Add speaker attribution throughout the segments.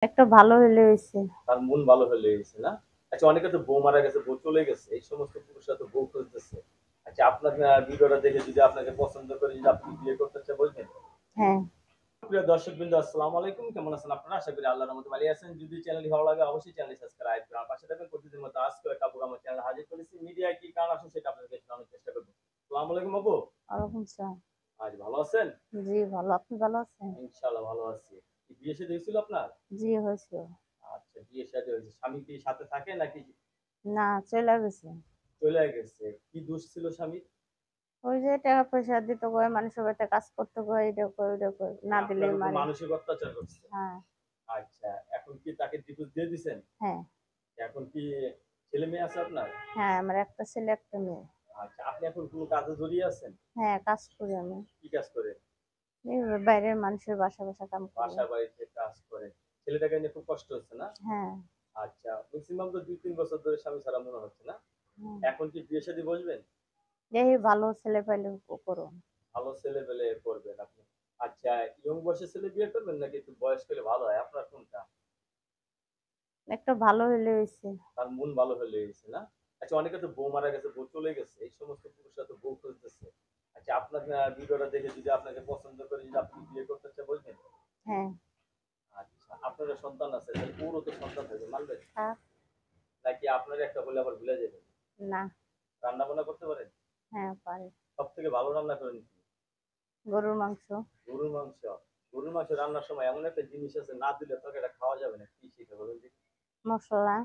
Speaker 1: একটা ভালো হইলে হইছে।
Speaker 2: তার মন ভালো হলে হইছে না? আচ্ছা অনেকে তো বউ মারা গেছে, বউ চলে গেছে। এই সমস্ত পুরুষরা তো বউ খুঁজতেছে। আচ্ছা আপনার ভিডিওটা দেখে যদি আপনাকে পছন্দ করে যদি আপনি বিয়ে করতে চান বলবেন?
Speaker 1: হ্যাঁ,
Speaker 2: প্রিয় দর্শকবৃন্দ আসসালামু আলাইকুম। কেমন আছেন আপনারা? আশা করি আল্লাহর রহমতে ভালো আছেন। যদি চ্যানেলটি ভালো লাগে অবশ্যই চ্যানেলটি সাবস্ক্রাইব করুন। আর পাশে থাকবেন প্রতিদিনের মতো আজকেও একটা আপু আমার চ্যানেলে হাজির করেছি। মিডিয়ায় কি কারণ আসে সেটা আপনাদেরকে জানানোর চেষ্টা করব। আসসালামু আলাইকুম আপু।
Speaker 1: ওয়ালাইকুম সালাম।
Speaker 2: আজ ভালো আছেন?
Speaker 1: জি ভালো। আপনি ভালো আছেন?
Speaker 2: ইনশাআল্লাহ ভালো আছি। কি বিয়ে শাদী হয়েছিল আপনার?
Speaker 1: জি হয়েছে।
Speaker 2: আচ্ছা বিয়ে শাদী হয়েছে। স্বামী কি সাথে থাকে নাকি
Speaker 1: না চইলা গেছে।
Speaker 2: চলে গেছে? কি দোষ ছিল স্বামীর?
Speaker 1: ওই যে টাকা পয়সা দিতে কয়, মানুষের বাড়িতে কাজ করতে কয়, এটা কয় ওইটা কয়,
Speaker 2: মানে
Speaker 1: না
Speaker 2: আপনার
Speaker 1: দিলেই
Speaker 2: উপর
Speaker 1: মারে।
Speaker 2: মানসিক অত্যাচার করছে।
Speaker 1: হ্যাঁ,
Speaker 2: আচ্ছা, এখন কি তাকে ডিভোর্স দিয়ে দিছেন?
Speaker 1: হ্যাঁ,
Speaker 2: এখন কি ছেলে মেয়ে আছে আপনার?
Speaker 1: হ্যাঁ, আমার একটা ছেলে একটা মেয়ে।
Speaker 2: আচ্ছা, আপনি এখন কোন কাজে জড়িয়ে আছেন?
Speaker 1: হ্যাঁ, কাজ করি আমি।
Speaker 2: কি কাজ করেন?
Speaker 1: এই বাইরের মানুষের বাসা কাম করি।
Speaker 2: বাসা বাড়িতে কাজ করেন। ছেলেটাকে নিয়ে খুব কষ্ট হচ্ছে না?
Speaker 1: হ্যাঁ,
Speaker 2: আচ্ছা, মেক্সিমাম তো ২-৩ বছর ধরে স্বামী ছাড়া মনে হচ্ছে না?
Speaker 1: হ্যাঁ।
Speaker 2: এখন কি বিয়ে শাদী বসবেন?
Speaker 1: এই ভালো ছেলে পাইলে করো।
Speaker 2: ভালো ছেলে পেলে করবেন আপনি। আচ্ছা, ইয়ং বয়সের ছেলে বিয়ে করবেন নাকি একটু বয়স হলে ভালো হয়? আপনার কোনটা?
Speaker 1: একটা ভালো হইলে হইছে।
Speaker 2: তার মন ভালো হলে হইছে না? আচ্ছা অনেকে তো বউ মারা গেছে, বউ চলে গেছে। এই সমস্ত পুরুষরা তো বউ খুঁজতেছে। আচ্ছা আপনার ভিডিওটা দেখে যদি আপনাকে পছন্দ করে যদি আপনি বিয়ে করতে চান বলবেন?
Speaker 1: হ্যাঁ,
Speaker 2: আচ্ছা আপনার সন্তান আছে, তাহলে ওরও তো সন্তান থাকবে, মানবেন?
Speaker 1: থাক।
Speaker 2: নাকি আপনার একটা হলে আবার ভুলে যাবেন?
Speaker 1: না,
Speaker 2: রান্না বান্না করতে পারেন?
Speaker 1: হ্যাঁ পারে।
Speaker 2: সবথেকে ভালো রান্না করেন কি?
Speaker 1: গরুর মাংস,
Speaker 2: গরুর মাংস। গরুর মাংস রান্নার সময় এমন একটা জিনিস আছে না দিলে তরকারিটা খাওয়া যাবে না। কি সেটা বলুন দেখি?
Speaker 1: মসলা।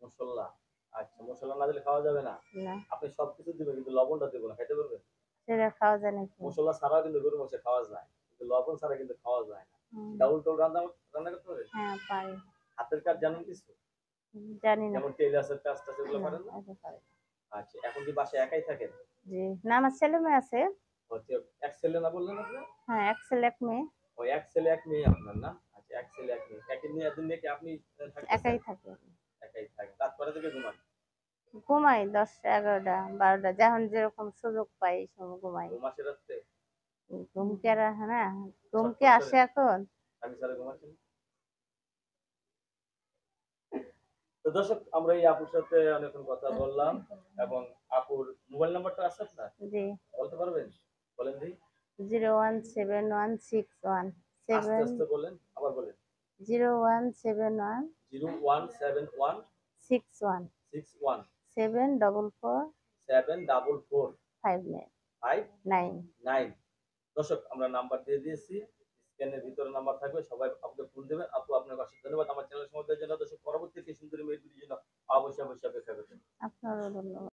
Speaker 2: মসল্লা। আচ্ছা মসল্লা না দিলে খাওয়া যাবে না?
Speaker 1: না,
Speaker 2: আপনি সবকিছু দিবেন কিন্তু লবণটা দিবেন না। খাইতে পারবেন?
Speaker 1: সেটা খাওয়া যায় নাকি?
Speaker 2: মসলা ছাড়াও কিন্তু গরুর মাংস খাওয়া যায়। কিন্তু লবণ ছাড়া কিন্তু খাওয়া যায় না।
Speaker 1: হুম,
Speaker 2: ডাউল-টাউল রান্না রান্না করতে পারেন?
Speaker 1: হ্যাঁ পারি।
Speaker 2: হাতের কাজ জানেন কিছু?
Speaker 1: জানি না।
Speaker 2: যেমন টেইলার্সের কাজ-টাজ এগুলো
Speaker 1: না,
Speaker 2: পারেন না?
Speaker 1: এটা পারি না।
Speaker 2: আচ্ছা এখন কি বাসায় একাই থাকেন?
Speaker 1: জি। না আমার ছেলে মেয়ে আছে।
Speaker 2: হচ্ছে এক ছেলে না বললেন আপনি?
Speaker 1: হ্যাঁ, এক ছেলে এক মেয়ে।
Speaker 2: ওই এক ছেলে এক মেয়ে আপনার না? আচ্ছা এক ছেলে এক মেয়ে। একে নিয়ে এদের নিয়ে কি আপনি
Speaker 1: একাই
Speaker 2: থাকতেছেন?
Speaker 1: থাকে।
Speaker 2: একাই থাকেন। রাত কয়টা থেকে ঘুমান?
Speaker 1: ঘুমাই ১০টা, ১১টা, ১২টা যখন যেরকম সুযোগ পাই এই সময় ঘুমাই।
Speaker 2: ঘুম আসে রাত্রে?
Speaker 1: ঘুম কি আর আসে না? ঘুম কি
Speaker 2: ছটফট
Speaker 1: আসে
Speaker 2: করেন?
Speaker 1: এখন?
Speaker 2: স্বামী ছাড়া ঘুম আসে না? তো দর্শক আমরা এই আপুর সাথে অনেকক্ষণ কথা বললাম এবং আপুর মোবাইল নাম্বারটা আছে আপনার?
Speaker 1: জি।
Speaker 2: বলতে পারবেন? বলেন দেখি।
Speaker 1: 0171161
Speaker 2: আস্তে,
Speaker 1: 7
Speaker 2: আস্তে বলেন। আবার বলেন।
Speaker 1: 0171
Speaker 2: 0171
Speaker 1: 61
Speaker 2: 61
Speaker 1: 744
Speaker 2: 744
Speaker 1: 59 9।
Speaker 2: 59। দর্শক আমরা নাম্বার দিয়ে দিয়েছি। স্ক্রিনের ভিতরে নাম্বার থাকবে। সবাই আপুকে ফোন দিবেন। আপু আপনাকে অসংখ্য ধন্যবাদ। আমার চ্যানেল সময় দেওয়ার জন্য। দর্শক পরবর্তী একটি সুন্দর মেয়ের ভিডিওর জন্য অবশ্যই অপেক্ষা করবেন।
Speaker 1: আপনারও ধন্যবাদ।